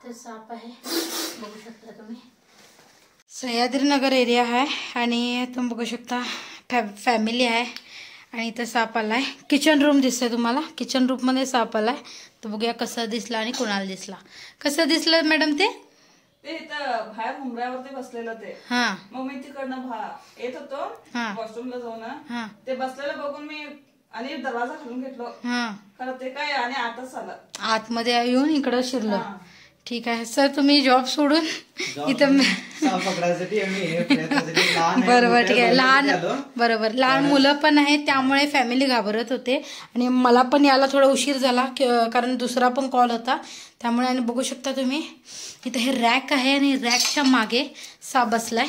तर साप आहे, बघू शकता तुम्ही. सह्याद्रीनगर एरिया आहे आणि तुम्ही बघू शकता फॅमिली आहे आणि इथं साप आलाय. किचन रूम दिसतंय तुम्हाला, किचन रूम मध्ये साप आलाय. तर बघूया कसं दिसला आणि कोणाला दिसला. कसं दिसलं मॅडम ते इथं बाहेर उमऱ्यावरती बसलेलं ते. मग मी तिकडनं येत होतो वॉशरूमला जाऊन, ते बसलेलं बघून मी आणि दरवाजा खोलून घेतलो. खरं ते काय आणि आतच आलं, आतमध्ये येऊन इकडं शिरलं. ठीक आहे सर, तुम्ही जॉब सोडून इथं बरोबर, ठीक आहे. लहान मुलं पण आहेत त्यामुळे फॅमिली घाबरत होते आणि मला पण याला थोडा उशीर झाला कारण दुसरा पण कॉल होता त्यामुळे. आणि बघू शकता तुम्ही इथं हे रॅक आहे आणि रॅकच्या मागे साप बसलाय.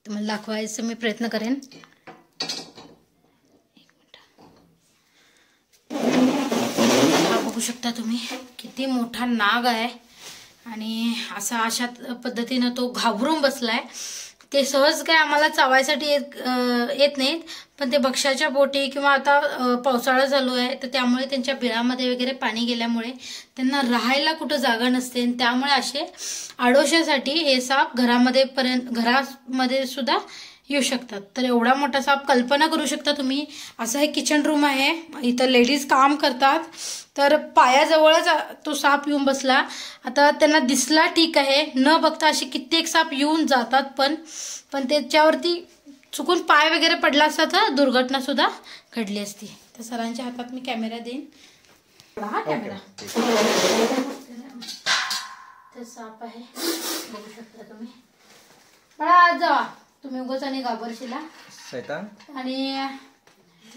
तुम्हाला दाखवायचं मी प्रयत्न करेन. बघू शकता तुम्ही किती मोठा नाग आहे आणि अशा पद्धतीनं तो घाबरून बसलाय. ते सहज काय आम्हाला चावायसाठी येत नाहीत, पण ते भक्ष्याच्या पोटी किंवा आता पावसाळा चालू आहे तर त्यामुळे त्यांच्या बिळामध्ये वगैरे पाणी गेल्यामुळे त्यांना राहायला कुठं जागा नसते. त्यामुळे असे आडोशासाठी हे साप घरामध्ये सुद्धा येऊ शकतात. तर एवढा मोठा साप कल्पना करू शकता तुम्ही. असं हे किचन रूम आहे, इथं लेडीज काम करतात, तर पायाजवळच तो साप येऊन बसला. आता त्यांना दिसला ठीक आहे, न बघता असे कित्येक साप येऊन जातात, पण त्याच्यावरती चुकून पाय वगैरे पडला असता तर दुर्घटना सुद्धा घडली असती. तर सरांच्या हातात मी कॅमेरा देईन. हा कॅमेरा. तर साप आहे, बघू शकता तुम्ही. बळा आज जावा तुम्ही, उगाच आणि घाबरशीला शैतान. आणि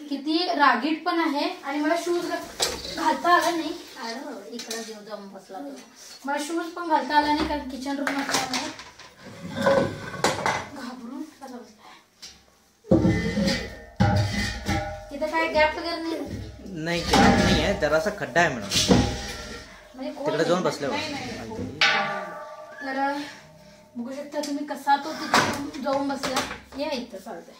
किती रागीट पण आहे आणि मला शूज घालता आला नाही. इकडे जाऊन बसला, मला शूज पण घालता आला नाही कारण किचन रूम असल्यामुळे घाबरून कसा बसलाय. इथं काय गॅप वगैरे नाही आहे, जरासा खड्डा आहे म्हणून तिकडे जाऊन बसले. तर बघू शकता तुम्ही कसा तो तिथे जाऊन बसला. या इथं चालतंय.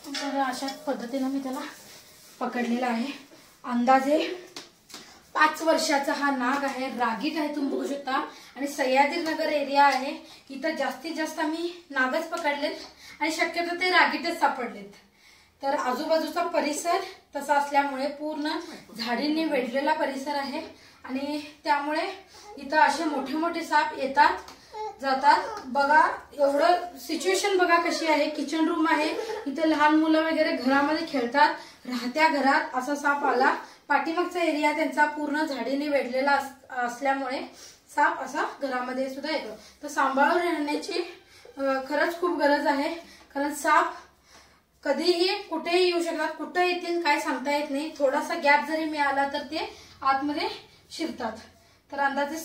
तर अशा पद्धतीनं मी त्याला पकडलेला आहे. अंदाजे 5 वर्षाचा हा नाग आहे, रागीट आहे तुम्ही बघू शकता. आणि सह्याद्रीनगर एरिया आहे, इथं जास्तीत जास्त आम्ही नागच पकडलेत आणि शक्यतो ते रागीटच सापडलेत. तर आजूबाजूचा परिसर तसा असल्यामुळे पूर्ण झाडींनी वेढलेला परिसर आहे आणि त्यामुळे इथं असे मोठे मोठे साप येतात जातात. बघा एवढं सिच्युएशन बघा कशी आहे. किचन रूम आहे, इथं लहान मुलं वगैरे घरामध्ये खेळतात, राहत्या घरात असा साप आला. पाठीमागचा एरिया त्यांचा पूर्ण झाडीने वेढलेला असल्यामुळे साप असा घरामध्ये सुद्धा येतो. तर सांभाळून राहण्याची खरंच खूप गरज आहे, कारण साप कधीही कुठेही येऊ शकतात, कुठे येतील काय सांगता येत नाही. थोडासा गॅप जरी मिळाला तर ते आतमध्ये शिरतात. तर अंदाजे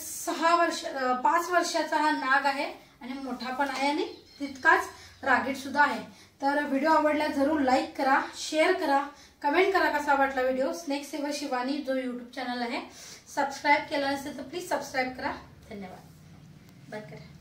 5 वर्षाचा हा नाग आहे आणि मोठा पण आहे आणि तितकाच रागीट सुद्धा आहे. तर व्हिडिओ आवडला जरूर लाईक करा, शेअर करा, कमेंट करा कसा वाटला व्हिडिओ. स्नेक सेवर शिवानी जो यूट्यूब चॅनल आहे, सबस्क्राईब केला नसेल तर प्लीज सबस्क्राईब करा. धन्यवाद. बंद करा.